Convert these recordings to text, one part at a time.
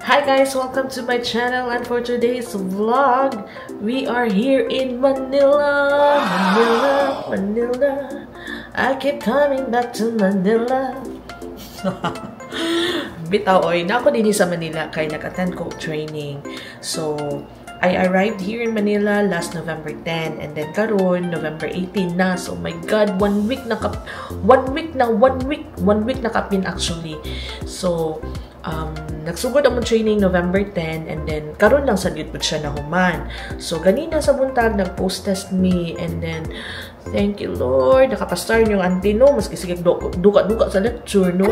Hi guys, welcome to my channel, and for today's vlog, we are here in Manila. Manila. I keep coming back to Manila. Bitaw oy, na ako din sa Manila kay nag-attend ko training. So, I arrived here in Manila last November 10, and then karon November 18 na. So my God, one week na kapin actually. So nagsugod ang training November 10, and then karon lang sa gid pud siya nahuman. So ganina sa buntag nag-post test me, and then thank you Lord, nakapastar yung auntie no, maski sige duka sa lecture no.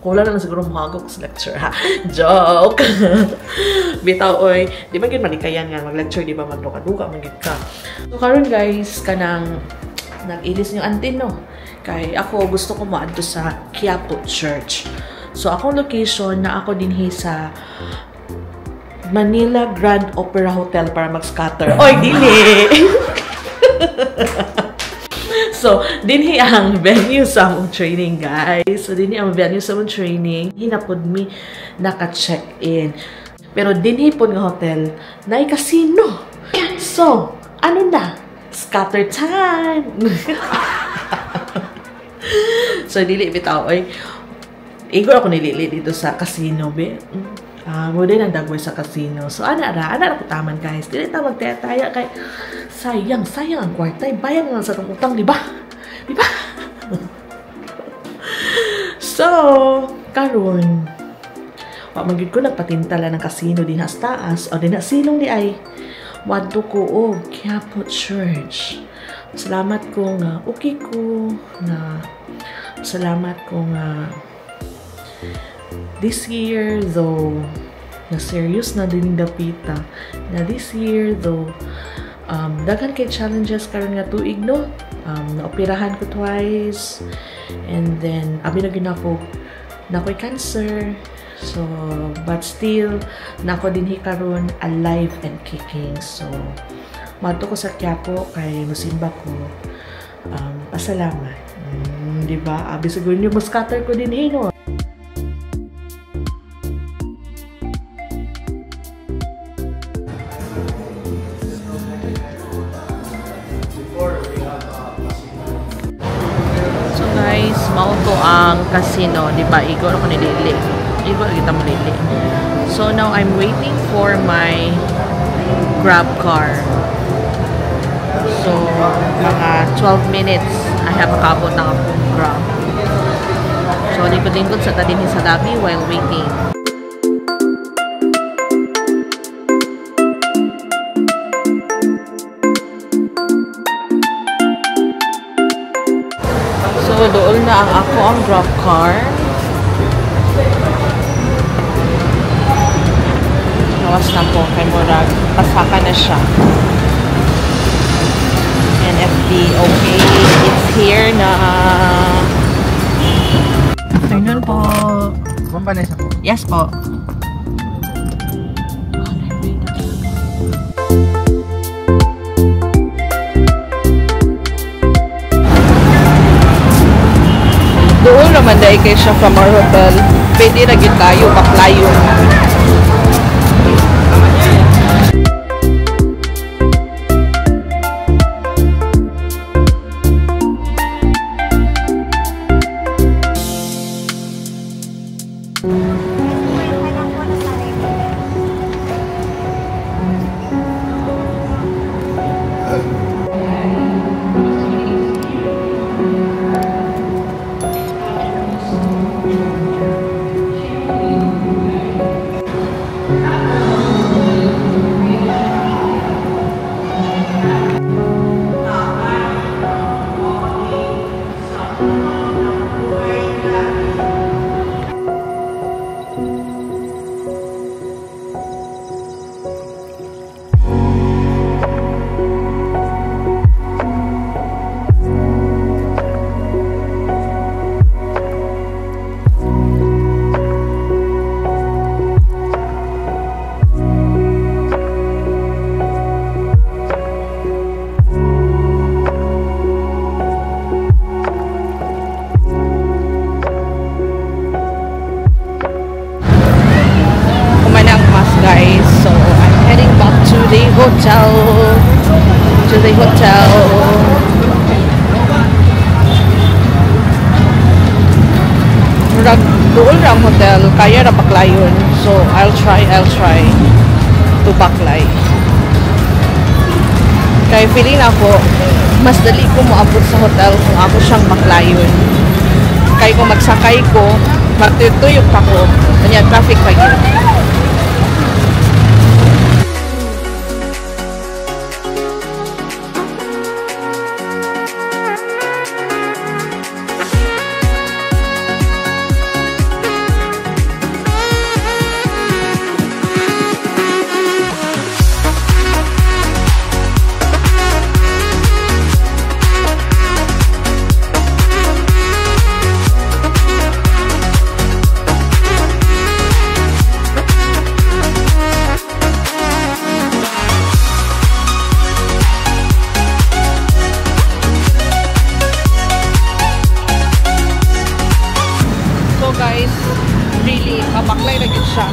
Kula lang siguro mahagok sa lecture, ha? Joke! Bitaw, oy. Di ba yun malikayan nga mag-lecture, di ba magduka-duka, magigit ka. So, karon guys, kanang nag-ilis yung auntie, no? Kaya ako, gusto ko maadto sa Quiapo Church. So, akong location na ako dinhi sa Manila Grand Opera Hotel para mag-scatter. Oy, dili! So, dinhi ang venue sa among training, guys. So, dinhi ang venue sa among training. Hinapod mi naka-check-in. Pero dinhi po ng hotel na casino. So, ano na? Scatter time! So, dili bitaw. Ay, igor ako nilili dito sa casino, be. Mo din ang dagway sa casino. So, ana ko taman, guys. Dili ta magtaya kay sayang ang kwarta. Bayan lang sa itong utang, di ba? Di ba? So, karon magiging ko nagpatintala ng casino din sa taas. O din na silong di ay wadto ko og Quiapo Church. Salamat ko nga okay ko na salamat ko nga this year though na serious na din dapita na this year though daghan kay challenges karon nga tuig no. Naoperahan ko twice, and then abi na gid ako nakoy cancer. So but still nako dinhi karon alive and kicking. So madto ko sa Quiapo kay musimba ko pasalamat. Di ba? Abi siguro niyo mas-scatter ko dinhi no. Guys, mauto ang casino, di ba? Igor ako nilili. Igor kita mo lili. So now I'm waiting for my Grab car. So mga 12 minutes I have makabot ng akong Grab. So lingkod-lingkod sa tadin sa lobby while waiting. So, doon na ang ako ang Grab car. Nawas na po kay Murag. Pasaka na siya. NFD, okay. It's here na. Afternoon po. Kumpanesa po? Yes po. Doon naman dahil kayo siya from our hotel. Pwede na gid tayo, paklayo. the hotel. Doon lang hotel, kaya na baklayon. So, I'll try to baklay. Kaya feeling ako, mas dali ko maabot sa hotel kung ako siyang baklayon. Kaya kung magsakay ko, matutuyok ako. Kanya, traffic pa yun. Guys, really, mabaklay na gid siya.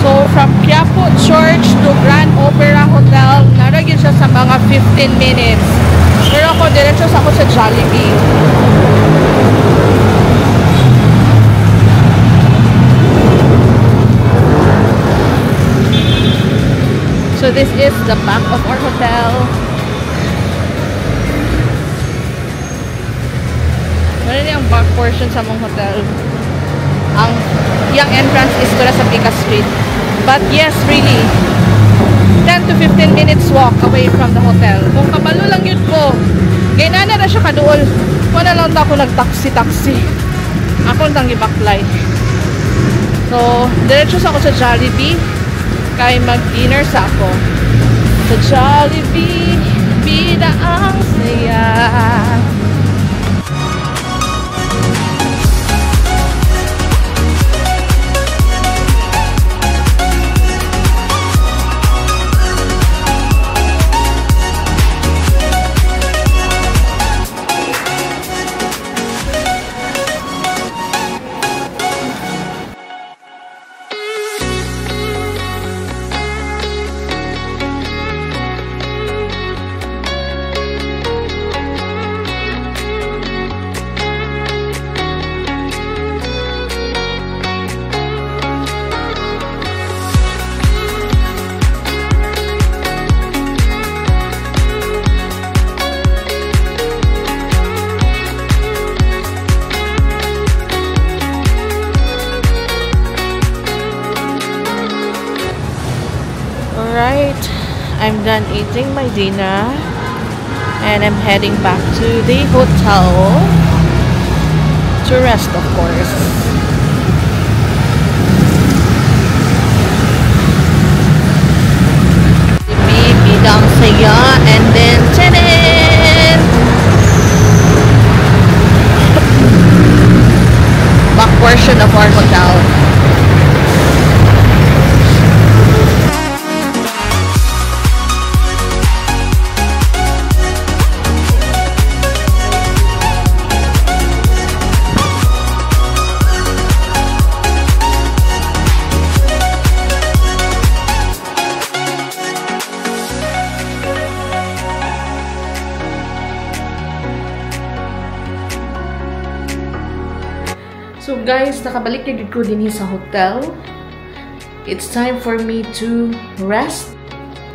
So, from Quiapo Church to Grand Opera Hotel, naragin siya sa mga 15 minutes. Pero ako, diretso ako sa Jollibee. So this is the back of our hotel. Ano yung back portion sa mong hotel? Yung entrance is to sa Pica Street. But yes, really, 10 to 15 minutes walk away from the hotel. Kung kabalo lang yun ko, ganyan na siya kaduol. Wala lang ako nag-taxi. Ako nang ibaklay. So, diretso ako sa Jollibee. Kaya mag-dinner sa ako. Sa Jollibee, bida ang saya. Alright, I'm done eating my dinner and I'm heading back to the hotel to rest, of course. Bidang saya, and then tadaan! Back portion of our hotel. So guys, nakabalik na ko din sa hotel. It's time for me to rest.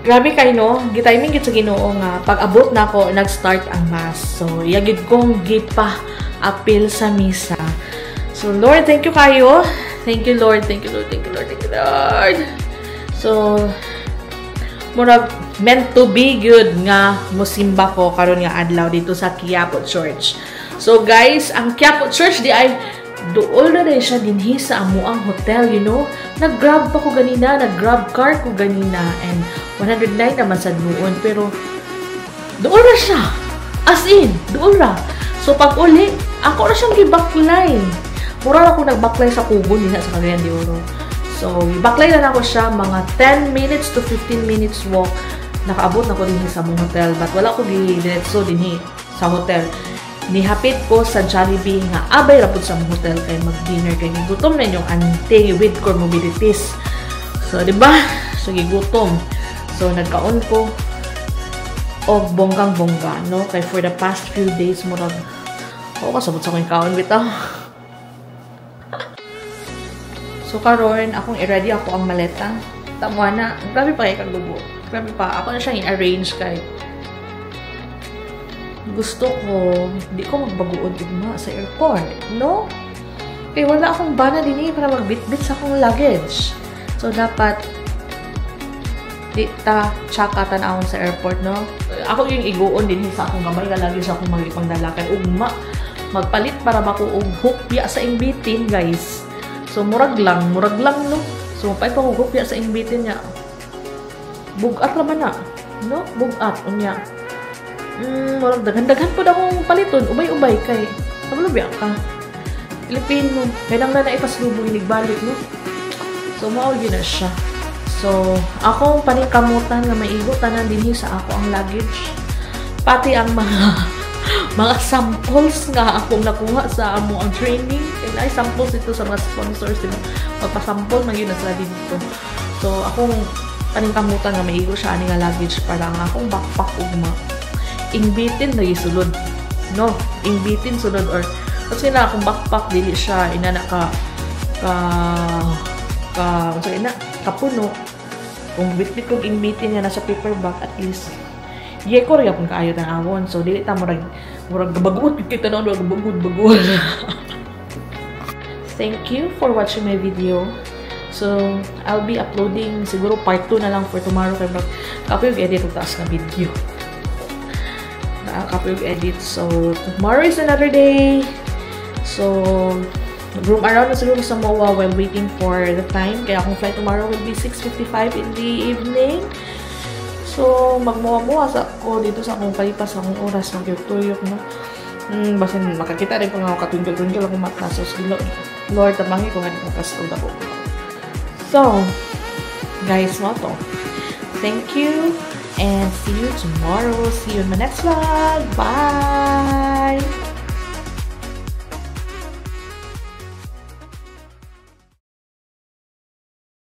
Grabe kayo, no? Gitiming gid sa Ginoo nga pag-abot na ako, nag-start ang mass. So, yagid kong gipa-appeal sa misa. So, Lord, thank you kayo. Thank you, Lord. Thank you, Lord. Thank you, Lord. Thank you, Lord. So, murag meant to be good nga musimba ko karon nga adlaw dito sa Quiapo Church. So, guys, ang Quiapo Church di ay dool na rin siya dinhi sa amuang hotel, you know. Nag-grab pa ko ganina, nag-grab car ko ganina, and 109 naman sa noon, pero dool na siya. As in, dool na. So, pag uli, ako na siyang gibaklay. Mura ako nagbaklay sa Kubo, din sa Cagayan de Oro. So, gibaklay na ako siya, mga 10 minutes to 15 minutes walk. Nakaabot na ko din sa mong hotel, but wala ko gidiretso dinhi sa hotel. Nihapit ko sa Jollibee nga abay rapod sa hotel kay mag-dinner kay gutom na yung ante with comorbidities. So, di ba? So, gigutom. So, nagkaon ko og bonggang-bongga, no? Kay for the past few days mo rin kasabot sa kong kaon bitaw. So, karon akong i-ready ako ang maleta. Tama na. Grabe pa kay kagubo. Grabe pa. Ako na siyang i-arrange kay gusto ko, hindi ko magbaguod igma sa airport, no? Kaya wala akong bana din para magbitbit sa akong luggage. So, dapat di ta tsaka tanawon sa airport, no? Ako yung iguon din sa akong gamay nga luggage akong magipangdala kay ugma magpalit para makuog hukya sa imbitin, guys. So, murag lang, no? So, pay pa hukya sa imbitin niya. Bugat naman na, no? Bugat, unya. Murag daghan-daghan po akong paliton, ubay-ubay kay nabalubi ka. Pilipino, kailang na naipaslubong inigbalik, no? So, mao yun na siya. So, akong paningkamutan nga maigutan na din sa ako ang luggage. Pati ang mga samples nga akong nakuha sa amo ang training. And ay samples ito sa mga sponsors. Magpasample, mag-yun na sila dito. So, akong paningkamutan nga maigo siya ani nga luggage para nga akong backpack ugma. Ingbitin na isulod. No, ingbitin sulod or kasi na akong backpack dili siya inana kapuno. Kung bitbit kong ingbitin niya nasa paper bag at least ko rin akong kaayo ng awon. So dili ta murag gabagot kita na bagud. Thank you for watching my video. So I'll be uploading siguro part 2 na lang for tomorrow kay kapag edit ko taas na video. Kapag edit. So, tomorrow is another day. So, room around na siguro sa MOA while waiting for the time. Kaya akong flight tomorrow will be 6:55 in the evening. So, magmuwa-muwa sa ako dito sa akong palipas sa akong oras. Magyutuyok, no? Basin, makakita rin ko nga ako katwinggal-twinggal akong mata. So, Lord, tabangi ko nga di kong kastod ako. So, guys, mo to. Thank you. And see you tomorrow. See you in my next vlog. Bye!